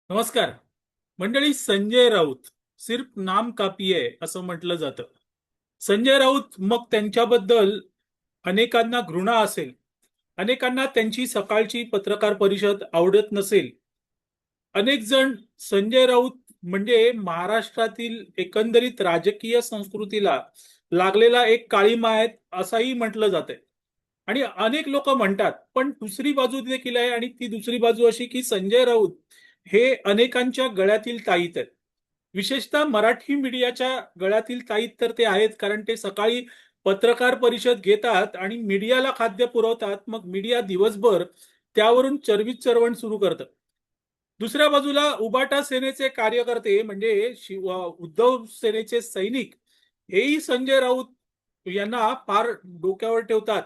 नमस्कार मंडळी. संजय राऊत सिर्फ नाम काफी आहे असं म्हटलं जातं. संजय राऊत मग त्यांच्याबद्दल अनेकांना घृणा असेल, अनेकांना त्यांची सकाळची पत्रकार परिषद आवडत नसेल. अनेक जण संजय राऊत म्हणजे महाराष्ट्रातील एकंदरीत राजकीय संस्कृतीला लागलेला एक काळीमा आहे असंही म्हटलं जातंय. आणि अनेक लोक म्हणतात, पण दुसरी बाजू देखील आहे, आणि ती दुसरी बाजू अशी की संजय राऊत हे अनेकांच्या गळ्यातील ताईत आहेत. विशेषतः मराठी मीडियाच्या गळ्यातील ताईत तर ते आहेत, कारण ते सकाळी पत्रकार परिषद घेतात आणि मीडियाला खाद्य पुरवतात. मग मीडिया दिवसभर त्यावरून चर्वित चर्वण सुरू करतं. दुसऱ्या बाजूला उबाटा सेनेचे कार्यकर्ते म्हणजे उद्धव सेनेचे सैनिक हेही संजय राऊत यांना फार डोक्यावर ठेवतात.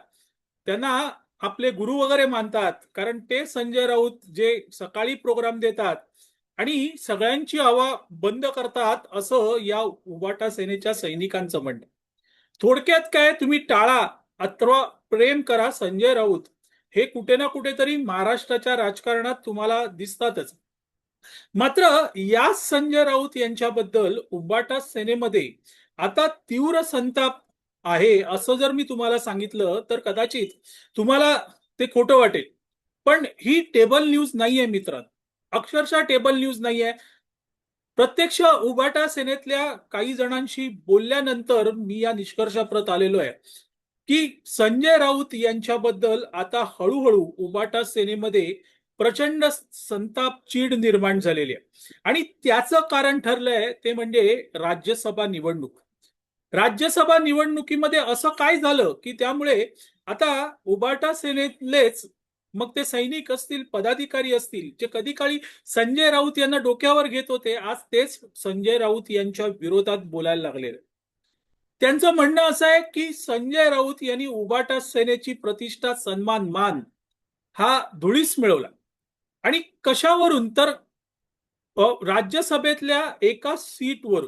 त्यांना आपले गुरु वगैरे मानतात, कारण ते संजय राऊत जे सकाळी प्रोग्राम देतात आणि सगळ्यांची हवा बंद करतात असं या उबाटा सेनेच्या सैनिकांचं म्हणणं. थोडक्यात काय, तुम्ही टाळा अथवा प्रेम करा, संजय राऊत हे कुठे ना कुठेतरी महाराष्ट्राच्या राजकारणात तुम्हाला दिसतातच. मात्र या संजय राऊत यांच्याबद्दल उबाटा सेनेमध्ये आता तीव्र संताप आहे असं जर मी तुम्हाला सांगितलं तर कदाचित तुम्हाला ते खोटं वाटेल. पण ही टेबल न्यूज नाहीये मित्रांनो, अक्षरशः टेबल न्यूज नाहीये. प्रत्यक्ष उबाटा सेनेतल्या काही जणांशी बोलल्यानंतर मी या निष्कर्षाप्रत आलेलो आहे की संजय राऊत यांच्याबद्दल आता हळूहळू उबाटा सेनेमध्ये प्रचंड संताप चीड निर्माण झालेली आहे. आणि त्याचं कारण ठरलंय ते म्हणजे राज्यसभा निवडणूक. राज्यसभा निवडणुकीमध्ये असं काय झालं की त्यामुळे आता उबाटा सेनेतलेच, मग ते सैनिक असतील, पदाधिकारी असतील, जे कधी काळी संजय राऊत यांना डोक्यावर घेत होते, आज तेच संजय राऊत यांच्या विरोधात बोलायला लागले. त्यांचं म्हणणं असं आहे की संजय राऊत यांनी उबाटा सेनेची प्रतिष्ठा, सन्मान, मान हा धुळीस मिळवला. आणि कशावरून तर राज्यसभेतल्या एका सीटवर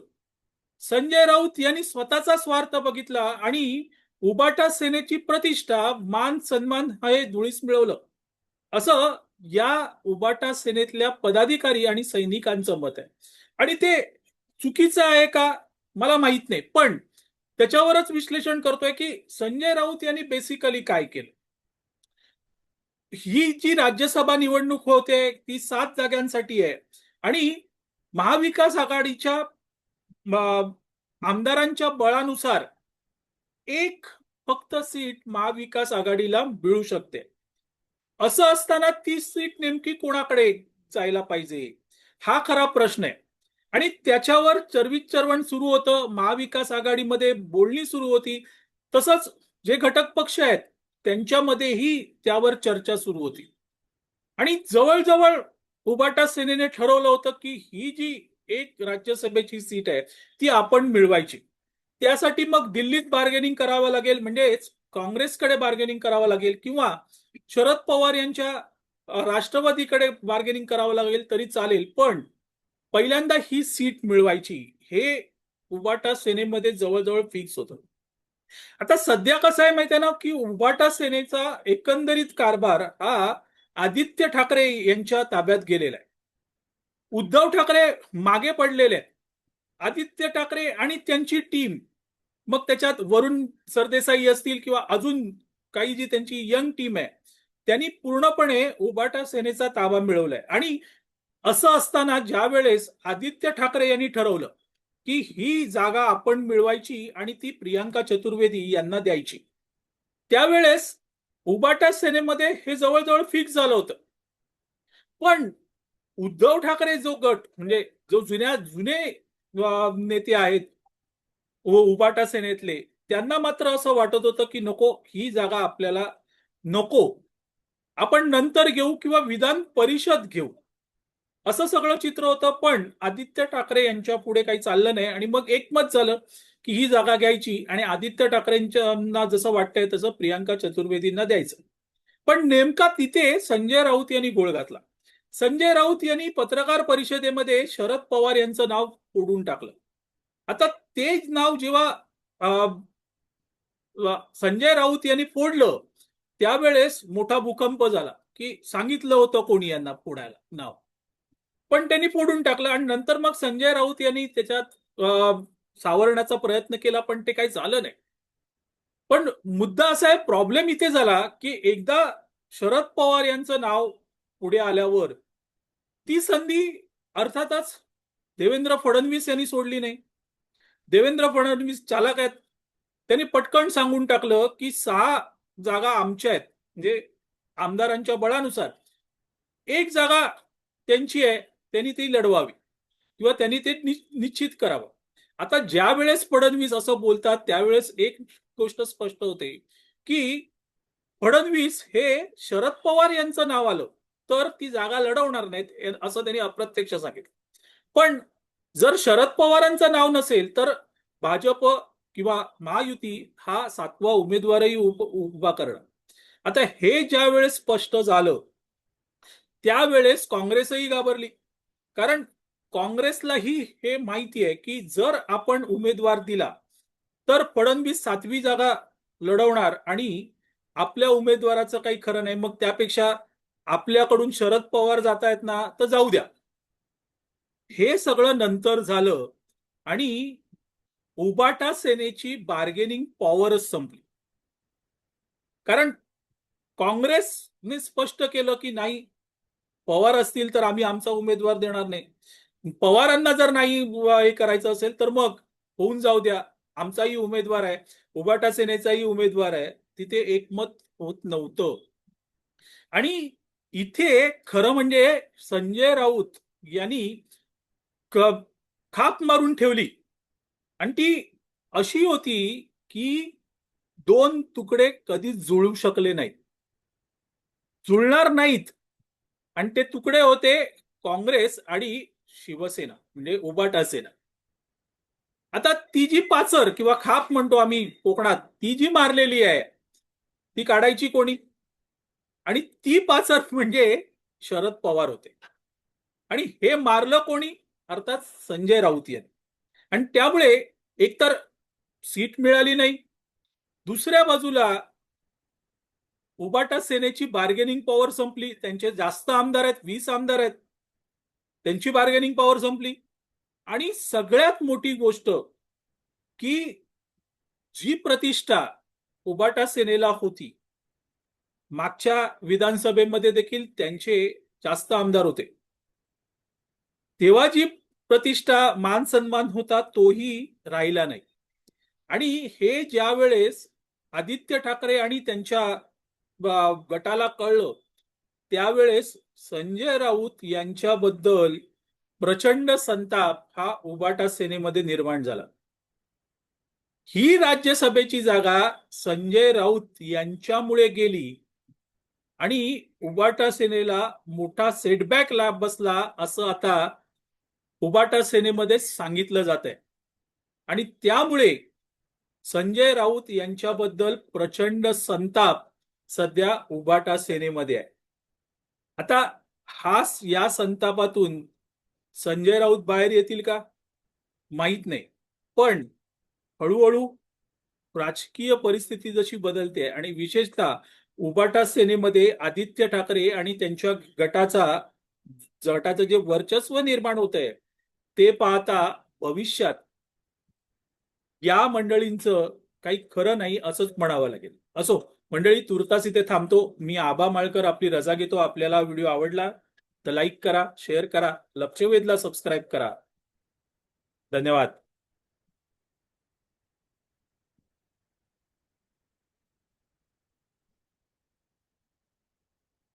संजय राऊत यांनी स्वतःचा स्वार्थ बघितला आणि उबाटा सेनेची प्रतिष्ठा, मान, सन्मान हे धुळीस मिळवलं असं या उबाटा सेनेतल्या पदाधिकारी आणि सैनिकांचं मत आहे. आणि ते चुकीचं आहे का मला माहित नाही, पण त्याच्यावरच विश्लेषण करतोय की संजय राऊत यांनी बेसिकली काय केलं. ही जी राज्यसभा निवडणूक होते ती 7 जागांसाठी आहे. आणि महाविकास आघाडीच्या आमदारांच्या बळानुसार एक फक्त सीट महाविकास आघाडीला मिळू शकते. असं असताना ती सीट नेमकी कोणाकडे जायला पाहिजे हा खरा प्रश्न आहे. आणि त्याच्यावर चर्वित चर्वण सुरू होतं, महाविकास आघाडीमध्ये बोलणी सुरू होती. तसंच जे घटक पक्ष आहेत त्यांच्यामध्येही त्यावर चर्चा सुरू होती. आणि जवळजवळ उबाटा सेनेने ठरवलं होतं की ही जी एक राज्यसभेची सीट आहे ती आपण मिळवायची. त्यासाठी मग दिल्लीत बार्गेनिंग करावं लागेल, म्हणजेच काँग्रेसकडे बार्गेनिंग करावं लागेल, किंवा शरद पवार यांच्या राष्ट्रवादीकडे बार्गेनिंग करावं लागेल तरी चालेल, पण पहिल्यांदा ही सीट मिळवायची हे उबाटा सेनेमध्ये जवळजवळ फिक्स होतं. आता सध्या कसं आहे माहिती आहे ना की उबाटा सेनेचा एकंदरीत कारभार हा आदित्य ठाकरे यांच्या ताब्यात गेलेला आहे. उद्धव ठाकरे मागे पडलेले आहेत. आदित्य ठाकरे आणि त्यांची टीम, मग त्याच्यात वरुण सरदेसाई असतील किंवा अजून काही जी त्यांची यंग टीम आहे, त्यांनी पूर्णपणे उबाटा सेनेचा ताबा मिळवलाय. आणि असं असताना ज्या वेळेस आदित्य ठाकरे यांनी ठरवलं की ही जागा आपण मिळवायची आणि ती प्रियांका चतुर्वेदी यांना द्यायची, त्यावेळेस उबाटा सेनेमध्ये हे जवळजवळ फिक्स झालं होतं. पण उद्धव ठाकरे जो गट, म्हणजे जो जुने नेते आहेत उबाटा सेनेतले, त्यांना मात्र असं वाटत होतं की नको, ही जागा आपल्याला नको, आपण नंतर घेऊ किंवा विधान परिषद घेऊ, असं सगळं चित्र होतं. पण आदित्य ठाकरे यांच्या पुढे काही चाललं नाही आणि मग एकमत झालं की ही जागा घ्यायची आणि आदित्य ठाकरेंना जसं वाटतंय तसं प्रियांका चतुर्वेदींना द्यायचं. पण नेमका तिथे संजय राऊत यांनी गोळ घातला. संजय राऊत यांनी पत्रकार परिषदेमध्ये शरद पवार यांचं नाव फोडून टाकलं. आता ते नाव जेव्हा संजय राऊत यांनी फोडलं, त्यावेळेस मोठा भूकंप झाला की सांगितलं होतं कोणी यांना फोडायला नाव. पण त्यांनी फोडून टाकलं आणि नंतर मग संजय राऊत यांनी त्याच्यात सावरण्याचा प्रयत्न केला, पण ते काही झालं नाही. पण मुद्दा असा आहे, प्रॉब्लेम इथे झाला की एकदा शरद पवार यांचं नाव पुढे आल्यावर ती संधी अर्थातच देवेंद्र फडणवीस यांनी सोडली नाही. देवेंद्र फडणवीस चालक आहेत. त्यांनी पटकन सांगून टाकलं की 6 जागा आमच्या आहेत, म्हणजे आमदारांच्या बळानुसार. एक जागा त्यांची आहे, त्यांनी ती लढवावी किंवा त्यांनी ते निश्चित करावं. आता ज्या वेळेस फडणवीस असं बोलतात त्यावेळेस एक गोष्ट स्पष्ट होते की फडणवीस हे शरद पवार यांचं नाव आलं तर ती जागा लढवणार नाहीत असं त्यांनी अप्रत्यक्ष सांगितलं. पण जर शरद पवारांचं नाव नसेल तर भाजप किंवा महायुती हा 7वा उमेदवारही उभा करणं. आता हे ज्या वेळेस स्पष्ट झालं त्यावेळेस काँग्रेसही घाबरली, कारण काँग्रेसलाही हे माहिती आहे की जर आपण उमेदवार दिला तर फडणवीस 7वी जागा लढवणार आणि आपल्या उमेदवाराचं काही खरं नाही, मग त्यापेक्षा आपल्याकडून शरद पवार जात आहेत ना तर जाऊ द्या. हे सगळं नंतर झालं आणि उबाटा सेनेची बार्गेनिंग पॉवरच संपली. कारण काँग्रेसने स्पष्ट केलं की नाही, पवार असतील तर आम्ही आमचा उमेदवार देणार नाही. पवारांना जर नाही हे करायचं असेल तर मग होऊन जाऊ द्या, आमचाही उमेदवार आहे, उबाटा सेनेचाही उमेदवार आहे. तिथे एकमत होत नव्हतं. आणि इथे खरं म्हणजे संजय राऊत यांनी खाप मारून ठेवली आणि ती अशी होती की 2 तुकडे कधीच जुळू शकले नाहीत, जुळणार नाहीत. आणि ते तुकडे होते काँग्रेस आणि शिवसेना, म्हणजे उबाटा सेना. आता ती जी पाचर किंवा खाप म्हणतो आम्ही कोकणात, ती जी मारलेली आहे ती काढायची कोणी? आणि ती पाचर म्हणजे शरद पवार होते. आणि हे मारलं कोणी? अर्थात संजय राऊत यांनी. आणि त्यामुळे एकतर सीट मिळाली नाही, दुसऱ्या बाजूला उबाटा सेनेची बार्गेनिंग पॉवर संपली. त्यांचे जास्त आमदार आहेत, 20 आमदार आहेत, त्यांची बार्गेनिंग पॉवर संपली. आणि सगळ्यात मोठी गोष्ट की जी प्रतिष्ठा उबाटा सेनेला होती, मागच्या विधानसभेमध्ये देखील त्यांचे जास्त आमदार होते, तेव्हा जी प्रतिष्ठा मान सन्मान होता तोही राहिला नाही. आणि हे ज्या वेळेस आदित्य ठाकरे आणि त्यांच्या गटाला कळलं त्यावेळेस संजय राऊत यांच्याबद्दल प्रचंड संताप हा उबाटा सेनेमध्ये निर्माण झाला. ही राज्यसभेची जागा संजय राऊत यांच्यामुळे गेली आणि उबाटा सेनेला मोठा सेटबॅक लाभ बसला असं आता उबाटा सेनेमध्ये सांगितलं जात आहे. आणि त्यामुळे संजय राऊत यांच्याबद्दल प्रचंड संताप सध्या उबाटा सेनेमध्ये आहे. आता या संतापातून संजय राऊत बाहेर येतील का माहित नाही, पण हळूहळू राजकीय परिस्थिती जशी बदलते आणि विशेषतः उबाटा सेनेमध्ये आदित्य ठाकरे आणि त्यांच्या गटाचं जे वर्चस्व निर्माण होत आहे ते पाहता भविष्यात या मंडळींचं काही खरं नाही असंच म्हणावं लागेल. असो मंडळी, तुर्तास इथे थांबतो. मी आबा माळकर आपली रजा घेतो. आपल्याला व्हिडिओ आवडला तर लाईक करा, शेअर करा, लक्षवेधला सबस्क्राईब करा. धन्यवाद.